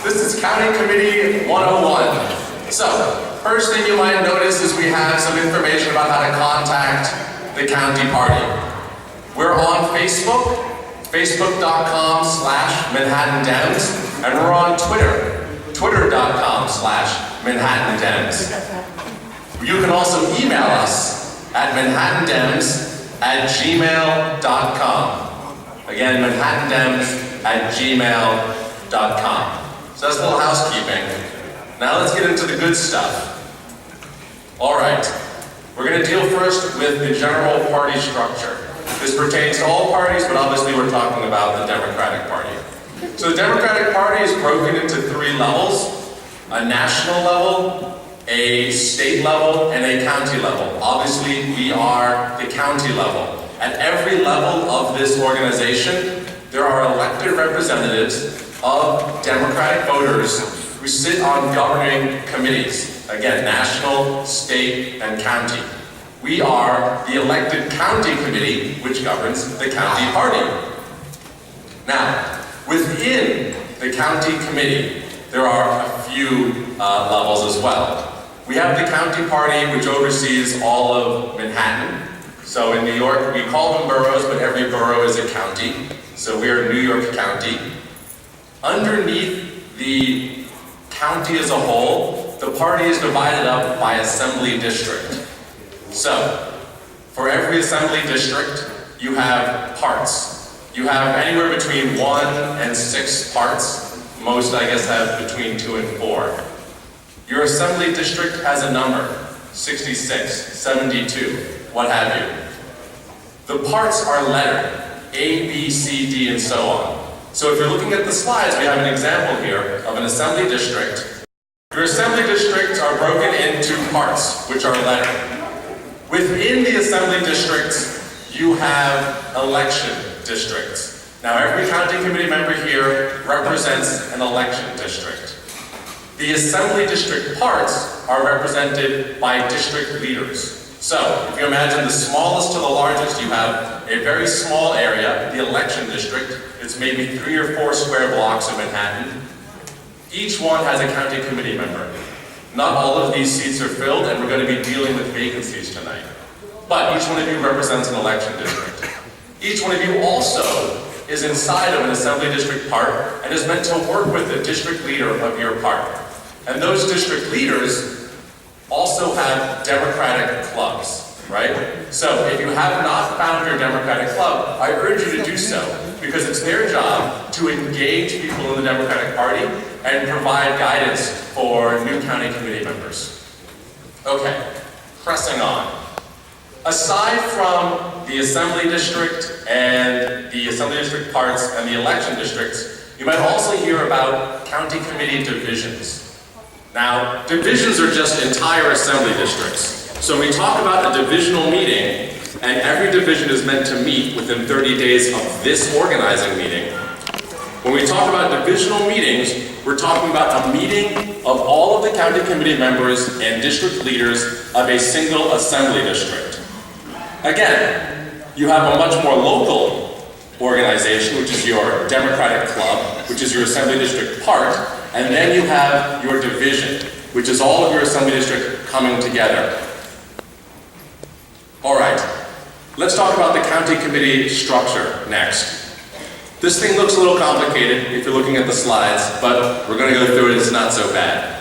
This is County Committee 101. So, first thing you might notice is we have some information about how to contact the county party. We're on Facebook, facebook.com/ManhattanDems, and we're on Twitter, twitter.com/ManhattanDems. You can also email us at manhattandems@gmail.com. Again, manhattandems@gmail.com. So that's a little housekeeping. Now let's get into the good stuff. All right, we're going to deal first with the general party structure. This pertains to all parties, but obviously we're talking about the Democratic Party. So the Democratic Party is broken into 3 levels: a national level, a state level, and a county level. Obviously, we are the county level. At every level of this organization, there are elected representatives of Democratic voters who sit on governing committees. Again, national, state, and county. We are the elected county committee, which governs the county party. Now, within the county committee, there are a few levels as well. We have the county party, which oversees all of Manhattan. So in New York, we call them boroughs, but every borough is a county. So we are New York County. Underneath the county as a whole, the party is divided up by assembly district. So, for every assembly district, you have parts. You have anywhere between 1 and 6 parts. Most, I guess, have between 2 and 4. Your assembly district has a number, 66, 72, what have you. The parts are lettered, A, B, C, D, and so on. So if you're looking at the slides, we have an example here of an assembly district. Your assembly districts are broken into parts, which are lettered. Within the assembly districts, you have election districts. Now, every county committee member here represents an election district. The assembly district parts are represented by district leaders. So, if you imagine the smallest to the largest, you have a very small area, the election district. It's maybe 3 or 4 square blocks of Manhattan. Each one has a county committee member. Not all of these seats are filled, and we're going to be dealing with vacancies tonight. But each one of you represents an election district. Each one of you also is inside of an assembly district part and is meant to work with the district leader of your part. And those district leaders also have Democratic clubs, right? So if you have not found your Democratic club, I urge you to do so, because it's their job to engage people in the Democratic Party and provide guidance for new county committee members. Okay, pressing on. Aside from the assembly district and the assembly district parts and the election districts, you might also hear about county committee divisions. Now, divisions are just entire assembly districts. So we talk about a divisional meeting, and every division is meant to meet within 30 days of this organizing meeting. When we talk about divisional meetings, we're talking about a meeting of all of the county committee members and district leaders of a single assembly district. Again, you have a much more local organization, which is your Democratic club, which is your assembly district part, and then you have your division, which is all of your assembly district coming together. All right, let's talk about the county committee structure next. This thing looks a little complicated if you're looking at the slides, but we're going to go through it, it's not so bad.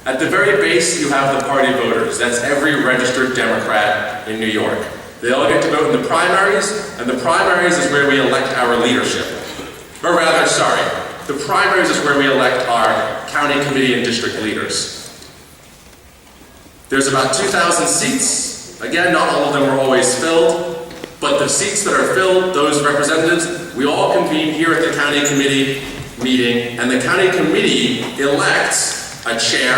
At the very base, you have the party voters. That's every registered Democrat in New York. They all get to vote in the primaries, and the primaries is where we elect our leadership. Or rather, sorry, the primaries is where we elect our county committee and district leaders. There's about 2,000 seats. Again, not all of them are always filled, but the seats that are filled, those representatives, we all convene here at the county committee meeting, and the county committee elects a chair,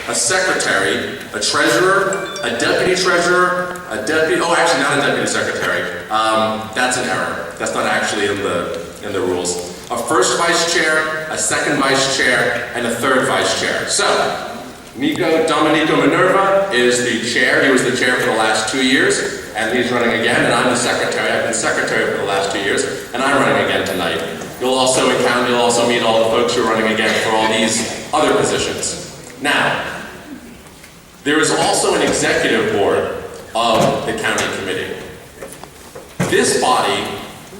a secretary, a treasurer, a deputy treasurer, a deputy, oh actually not a deputy secretary, that's an error. That's not actually in the rules. A first vice chair, a second vice chair, and a third vice chair. So, Domenico Minerva is the chair. He was the chair for the last 2 years, and he's running again, and I'm the secretary. I've been secretary for the last 2 years, and I'm running again tonight. You'll also meet all the folks who are running again for all these other positions. Now, there is also an executive board of the county committee. This body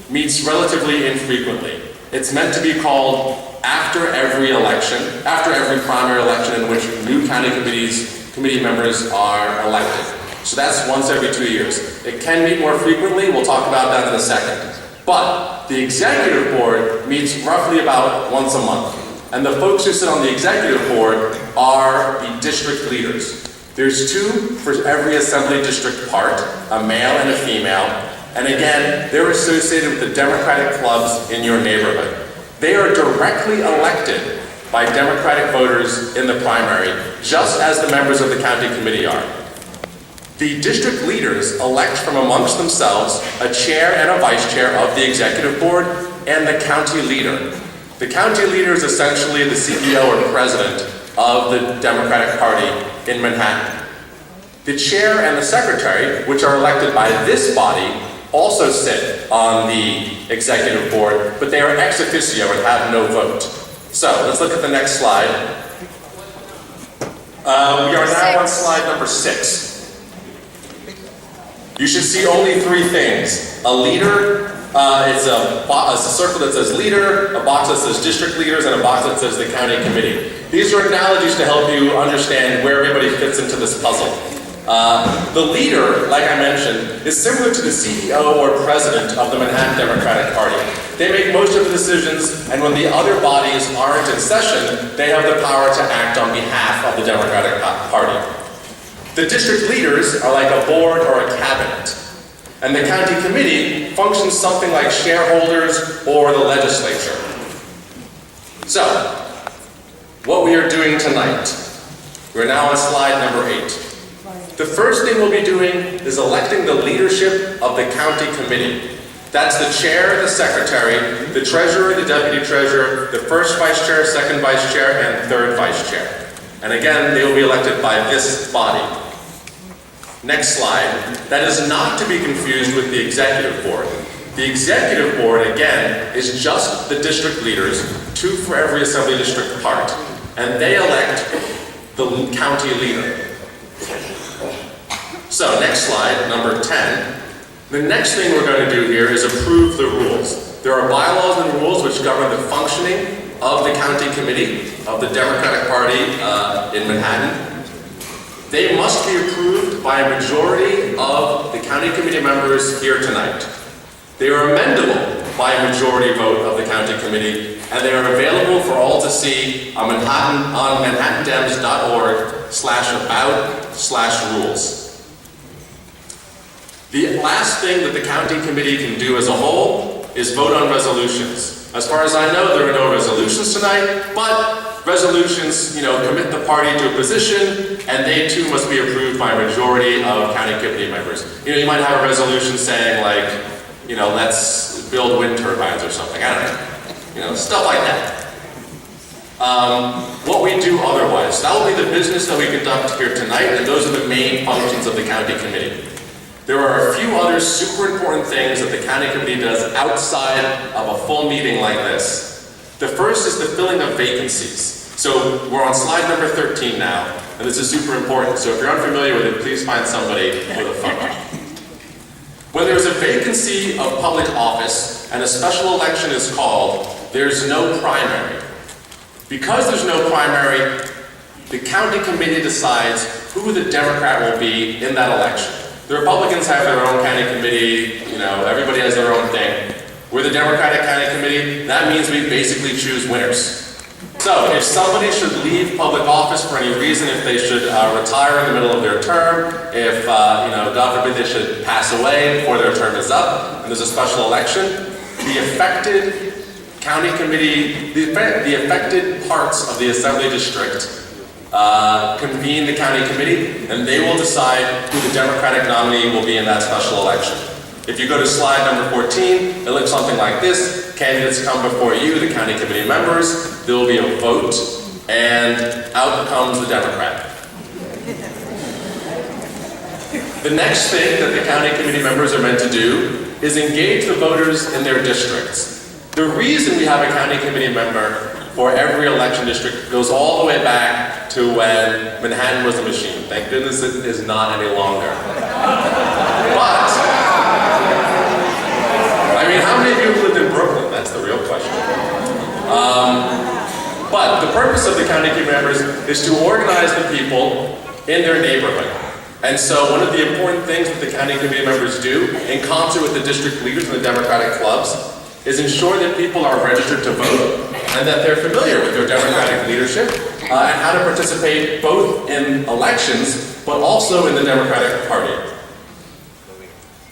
meets relatively infrequently. It's meant to be called after every election, after every primary election in which new county committee members are elected. So that's once every 2 years. It can meet more frequently, we'll talk about that in a second. But the executive board meets roughly about once a month. And the folks who sit on the executive board are the district leaders. There's 2 for every assembly district part, a male and a female. And again, they're associated with the Democratic clubs in your neighborhood. They are directly elected by Democratic voters in the primary, just as the members of the county committee are. The district leaders elect from amongst themselves a chair and a vice chair of the executive board and the county leader. The county leader is essentially the CEO or president of the Democratic Party in Manhattan. The chair and the secretary, which are elected by this body, also sit on the executive board, but they are ex officio and have no vote. So let's look at the next slide. We are now on slide number 6. You should see only 3 things. A leader, it's a circle that says leader, a box that says district leaders, and a box that says the county committee. These are analogies to help you understand where everybody fits into this puzzle. The leader, like I mentioned, is similar to the CEO or president of the Manhattan Democratic Party. They make most of the decisions, and when the other bodies aren't in session, they have the power to act on behalf of the Democratic Party. The district leaders are like a board or a cabinet, and the county committee functions something like shareholders or the legislature. So, what we are doing tonight, we're now on slide number 8. The first thing we'll be doing is electing the leadership of the county committee. That's the chair, the secretary, the treasurer, the deputy treasurer, the first vice chair, second vice chair, and third vice chair. And again, they will be elected by this body. Next slide. That is not to be confused with the executive board. The executive board, again, is just the district leaders, 2 for every assembly district part, and they elect the county leader. So, next slide, number 10. The next thing we're going to do here is approve the rules. There are bylaws and rules which govern the functioning of the county committee of the Democratic Party in Manhattan. They must be approved by a majority of the county committee members here tonight. They are amendable by a majority vote of the county committee, and they are available for all to see on manhattandems.org/about/rules. The last thing that the county committee can do as a whole is vote on resolutions. As far as I know, there are no resolutions tonight, but resolutions, commit the party to a position, and they too must be approved by a majority of county committee members. You might have a resolution saying like, let's build wind turbines or something, I don't know, stuff like that. What we do otherwise, that will be the business that we conduct here tonight, and those are the main functions of the county committee. There are a few other super important things that the county committee does outside of a full meeting like this. The first is the filling of vacancies. So we're on slide number 13 now, and this is super important. So if you're unfamiliar with it, please find somebody with a phone. When there's a vacancy of public office and a special election is called, there's no primary. Because there's no primary, the county committee decides who the Democrat will be in that election. The Republicans have their own county committee, everybody has their own thing. We're the Democratic County Committee, that means we basically choose winners. So if somebody should leave public office for any reason, if they should retire in the middle of their term, if, God forbid, they should pass away before their term is up, and there's a special election, the affected county committee, the affected parts of the assembly district convene the county committee, and they will decide who the Democratic nominee will be in that special election. If you go to slide number 14, it looks something like this. Candidates come before you, the county committee members. There will be a vote, and out comes the Democrat. The next thing that the county committee members are meant to do is engage the voters in their districts. The reason we have a county committee member for every election district goes all the way back to when Manhattan was a machine. Thank goodness it is not any longer. But, I mean, how many of you have lived in Brooklyn? That's the real question. But the purpose of the county committee members is to organize the people in their neighborhood. And so one of the important things that the county committee members do, in concert with the district leaders and the Democratic clubs, is ensure that people are registered to vote and that they're familiar with their Democratic leadership and how to participate both in elections but also in the Democratic Party.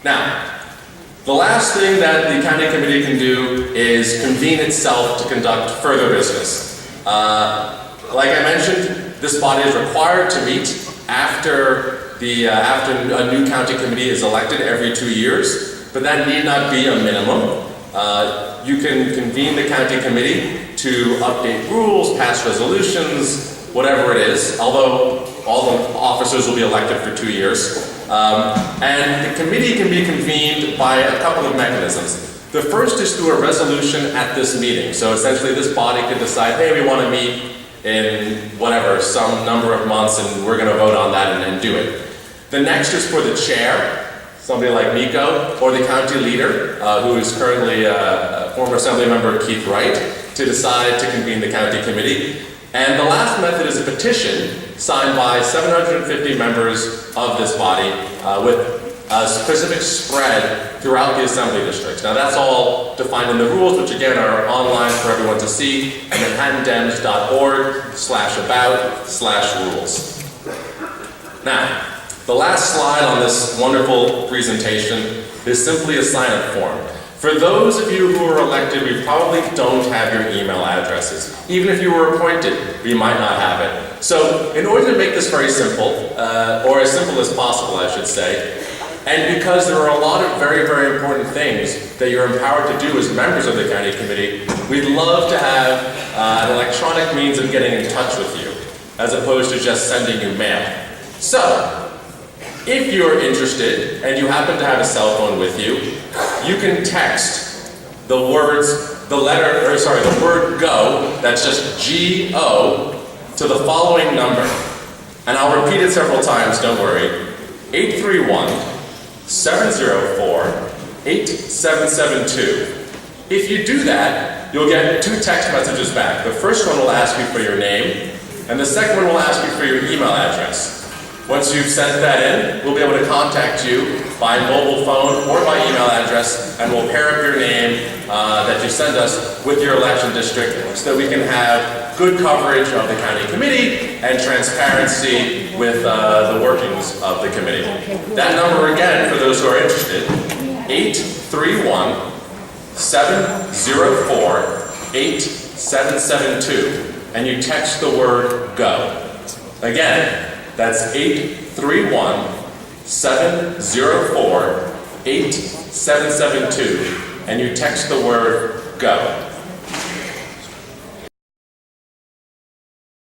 Now, the last thing that the county committee can do is convene itself to conduct further business. Like I mentioned, this body is required to meet after a new county committee is elected every 2 years, but that need not be a minimum. You can convene the county committee to update rules, pass resolutions, whatever it is, although all the officers will be elected for 2 years. And the committee can be convened by a couple of mechanisms. The first is through a resolution at this meeting. So essentially this body could decide, hey, we want to meet in whatever, some number of months, and we're going to vote on that and do it. The next is for the chair, somebody like Nico, or the county leader, who is currently former assembly member Keith Wright, to decide to convene the county committee. And the last method is a petition signed by 750 members of this body with a specific spread throughout the assembly districts. Now that's all defined in the rules, which again are online for everyone to see at manhattandems.org/about/rules. Now, the last slide on this wonderful presentation is simply a sign-up form. For those of you who are elected, we probably don't have your email addresses. Even if you were appointed, we might not have it. So in order to make this very simple, or as simple as possible, I should say, and because there are a lot of very, very important things that you're empowered to do as members of the county committee, we'd love to have an electronic means of getting in touch with you, as opposed to just sending you mail. So, if you're interested and you happen to have a cell phone with you, you can text the word GO, that's just G-O, to the following number. And I'll repeat it several times, don't worry. 831-704-8772. If you do that, you'll get 2 text messages back. The first one will ask you for your name, and the second one will ask you for your email address. Once you've sent that in, we'll be able to contact you by mobile phone or by email address, and we'll pair up your name that you send us with your election district so that we can have good coverage of the county committee and transparency with the workings of the committee. That number again, for those who are interested, 831-704-8772, and you text the word GO. Again, that's 831-704-8772, and you text the word GO.